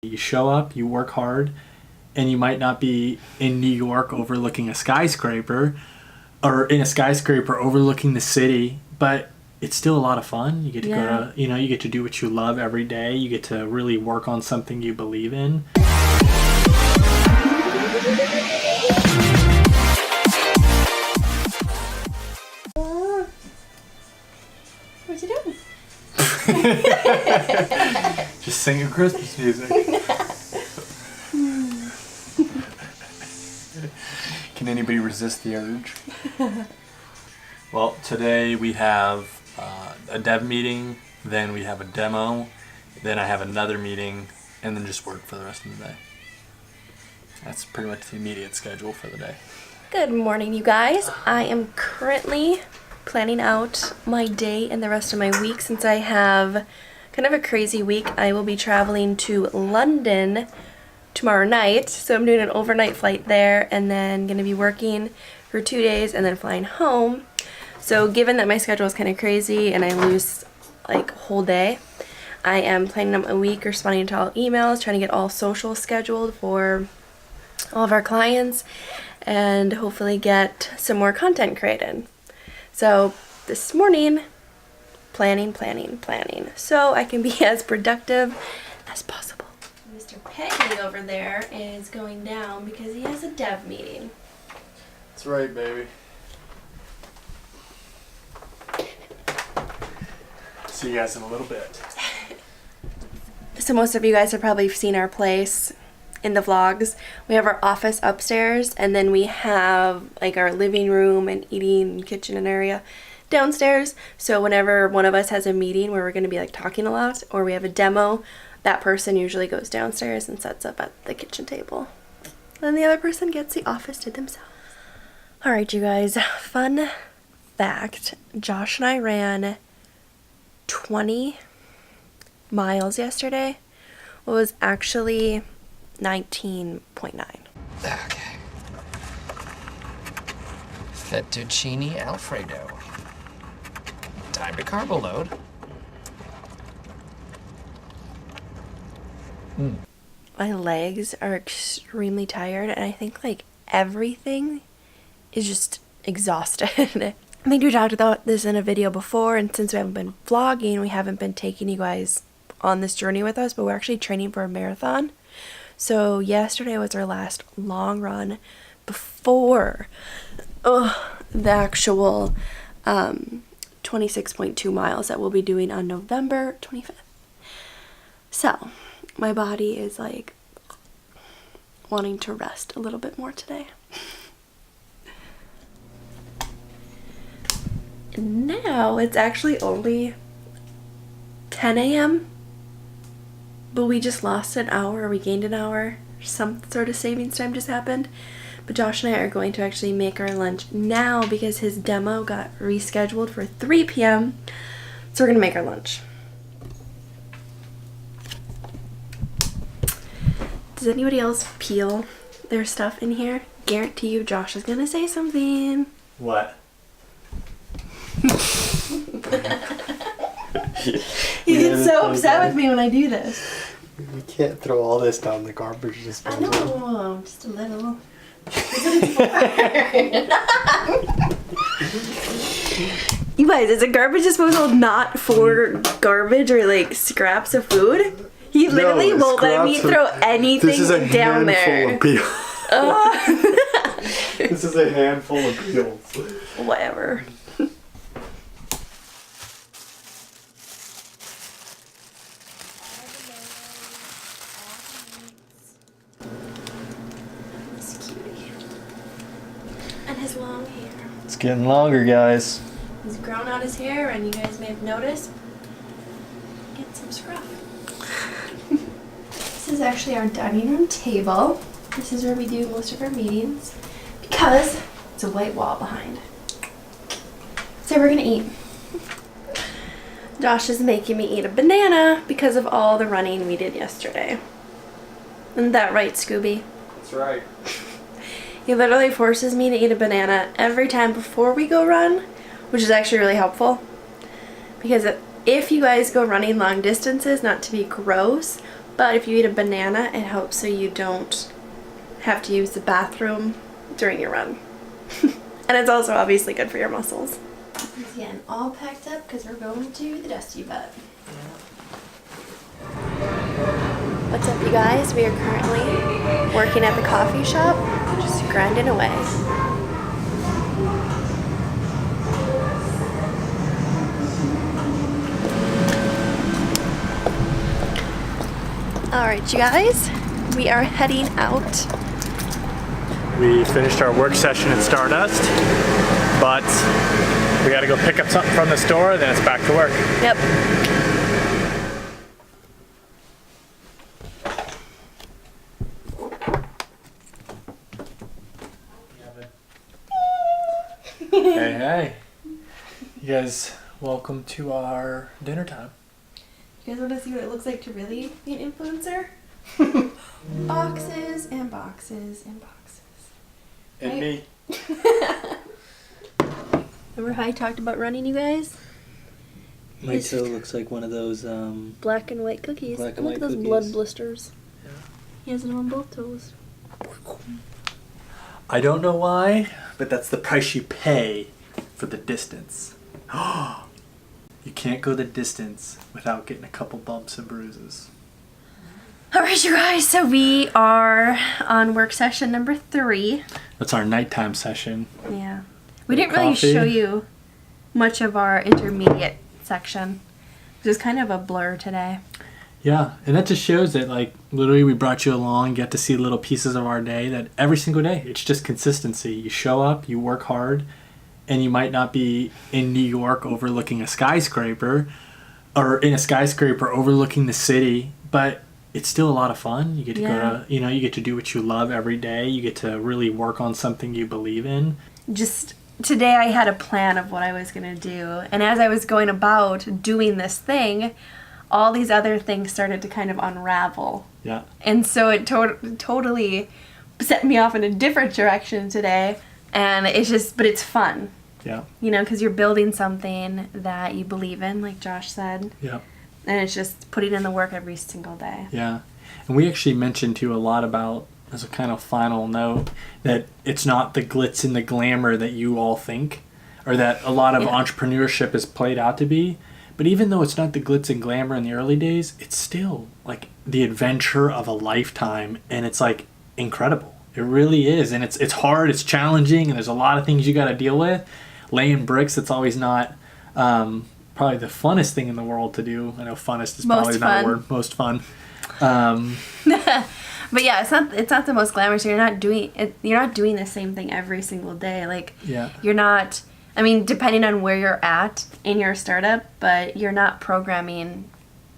You show up, you work hard, and you might not be in New York overlooking a skyscraper or in a skyscraper overlooking the city, but it's still a lot of fun. You get to go to, you get to do what you love every day. You get to really work on something you believe in. What you doing? Just singing Christmas music. Can anybody resist the urge? Well, today we have a dev meeting, then we have a demo, then I have another meeting, and then just work for the rest of the day. That's pretty much the immediate schedule for the day. Good morning, you guys. I am currently planning out my day and the rest of my week since I have kind of a crazy week. I will be traveling to London tomorrow night, so I'm doing an overnight flight there and then going to be working for 2 days and then flying home. So given that my schedule is kind of crazy and I lose like a whole day, I am planning out a week responding to all emails, trying to get all social scheduled for all of our clients and hopefully get some more content created. So this morning, planning, so I can be as productive as possible. Mr. Peggy over there is going down because he has a dev meeting. That's right, baby. See you guys in a little bit. So most of you guys have probably seen our place in the vlogs. We have our office upstairs and then we have like our living room and eating and kitchen and area downstairs. So whenever one of us has a meeting where we're going to be like talking a lot or we have a demo, that person usually goes downstairs and sets up at the kitchen table. And the other person gets the office to themselves. Alright, you guys, fun fact. Josh and I ran 20 miles yesterday. It was actually 19.9. Okay. Fettuccine Alfredo. Time to carbo load. My legs are extremely tired and I think like everything is just exhausted. I think we talked about this in a video before, and since we haven't been vlogging, we haven't been taking you guys on this journey with us, but we're actually training for a marathon. So yesterday was our last long run before the actual 26.2 miles that we'll be doing on November 25th. So my body is like wanting to rest a little bit more today. Now it's actually only 10 a.m. but we just lost an hour, or we gained an hour. Some sort of savings time just happened. But Josh and I are going to actually make our lunch now because his demo got rescheduled for 3 p.m. So we're going to make our lunch. Does anybody else peel their stuff in here? Guarantee you Josh is going to say something. What? You get so upset with me when I do this. You can't throw all this down the garbage disposal. I know, just a little. You guys, is a garbage disposal not for garbage or like scraps of food? He literally won't let me throw anything down there. This is a handful of peels. Whatever. And his long hair. It's getting longer, guys. He's grown out his hair, and you guys may have noticed. Get some scruff. This is actually our dining room table. This is where we do most of our meetings because it's a white wall behind. So we're gonna eat. Josh is making me eat a banana because of all the running we did yesterday. Isn't that right, Scooby? That's right. He literally forces me to eat a banana every time before we go run, which is actually really helpful. Because if you guys go running long distances, not to be gross, But if you eat a banana, it helps so you don't have to use the bathroom during your run. And it's also obviously good for your muscles. He's getting all packed up because we're going to the Dusty Butt. What's up, you guys? We are currently working at the coffee shop, just grinding away. Alright, you guys, we are heading out. We finished our work session at Stardust, but we gotta go pick up something from the store, then it's back to work. Yep. Hey. You guys, welcome to our dinner time. You guys want to see what it looks like to really be an influencer? Boxes and boxes and boxes. And me. Remember how I talked about running, you guys? My toe looks like one of those Black and white cookies. Black and Look at white those cookies. blood blisters. Yeah. He has them on both toes. I don't know why, but that's the price you pay for the distance. You can't go the distance without getting a couple bumps and bruises. Alright, you guys, so we are on work session number 3. That's our nighttime session. Yeah. We didn't really Coffee. show you much of our intermediate section. It was kind of a blur today. Yeah, and that just shows that, like, literally we brought you along, get to see little pieces of our day, that every single day, it's just consistency. You show up, you work hard, and you might not be in New York overlooking a skyscraper, or in a skyscraper overlooking the city, but it's still a lot of fun. You get to go to, you get to do what you love every day. You get to really work on something you believe in. Just today I had a plan of what I was going to do, and as I was going about doing this thing, all these other things started to kind of unravel. Yeah. And so it totally set me off in a different direction today, and it's just, but it's fun. Yeah. You know, because you're building something that you believe in, like Josh said. Yeah. And it's just putting in the work every single day. Yeah. And we actually mentioned, too, a lot about, as a kind of final note, that it's not the glitz and the glamour that you all think, or that a lot of entrepreneurship is played out to be. But even though it's not the glitz and glamour in the early days, it's still, like, the adventure of a lifetime, and it's, like, incredible. It really is. And it's hard, it's challenging, and there's a lot of things you got to deal with. Laying bricks, it's always not probably the funnest thing in the world to do. I know funnest is probably not a word. Most fun. But yeah, it's not the most glamorous. You're not doing the same thing every single day. Like, you're not, I mean, depending on where you're at in your startup, but you're not programming,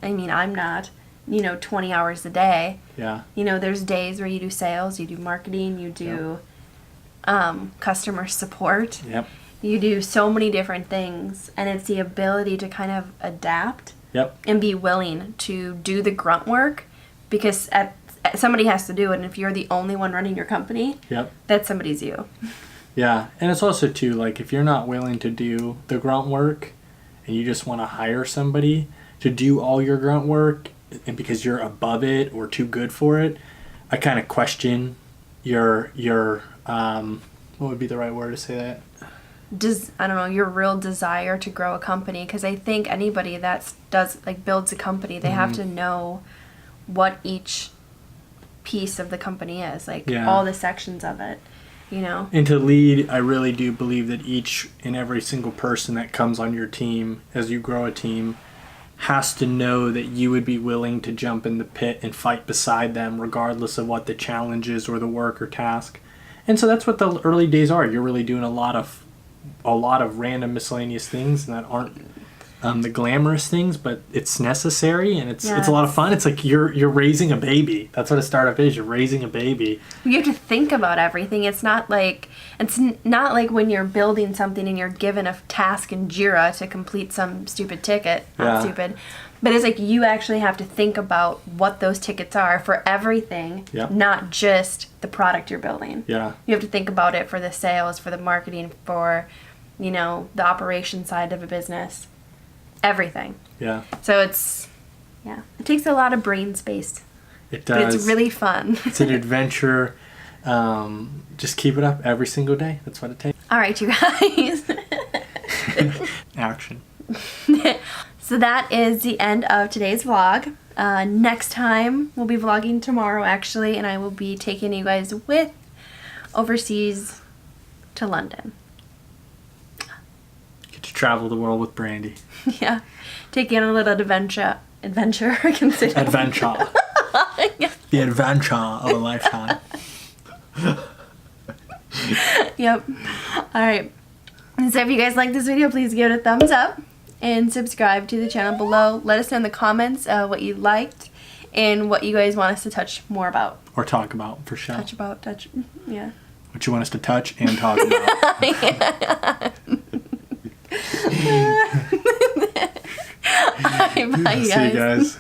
I mean, I'm not, 20 hours a day. Yeah. There's days where you do sales, you do marketing, you do customer support. Yep. You do so many different things, and it's the ability to kind of adapt and be willing to do the grunt work, because somebody has to do it, and if you're the only one running your company, that's somebody's you. Yeah, and it's also, too, like, if you're not willing to do the grunt work and you just want to hire somebody to do all your grunt work, and because you're above it or too good for it, I kind of question your what would be the right word to say that? Your real desire to grow a company, because I think anybody that builds a company, they have to know what each piece of the company is, all the sections of it, And to lead, I really do believe that each and every single person that comes on your team, as you grow a team, has to know that you would be willing to jump in the pit and fight beside them, regardless of what the challenge is or the work or task. And so that's what the early days are. You're really doing a lot of random miscellaneous things that aren't the glamorous things, but it's necessary, and it's a lot of fun. It's like you're raising a baby. That's what a startup is. You're raising a baby. You have to think about everything. It's not like when you're building something and you're given a task in Jira to complete some stupid ticket. Not stupid. But it's like you actually have to think about what those tickets are for everything, not just the product you're building. Yeah. You have to think about it for the sales, for the marketing, for, the operation side of a business. Everything. Yeah. So it takes a lot of brain space It does. But it's really fun. It's an adventure. Just keep it up every single day. That's what it takes. All right, you guys. Action. So that is the end of today's vlog. Next time, we'll be vlogging tomorrow, actually, and I will be taking you guys with overseas to London. Get to travel the world with Brandy. Yeah, taking a little adventure. I can say that. Adventure. The adventure of a lifetime. Yep. All right. And so if you guys like this video, please give it a thumbs up and subscribe to the channel below. Let us know in the comments what you liked and what you guys want us to touch more about. Or talk about, for sure. Yeah. What you want us to touch and talk about. All right, bye, See you guys.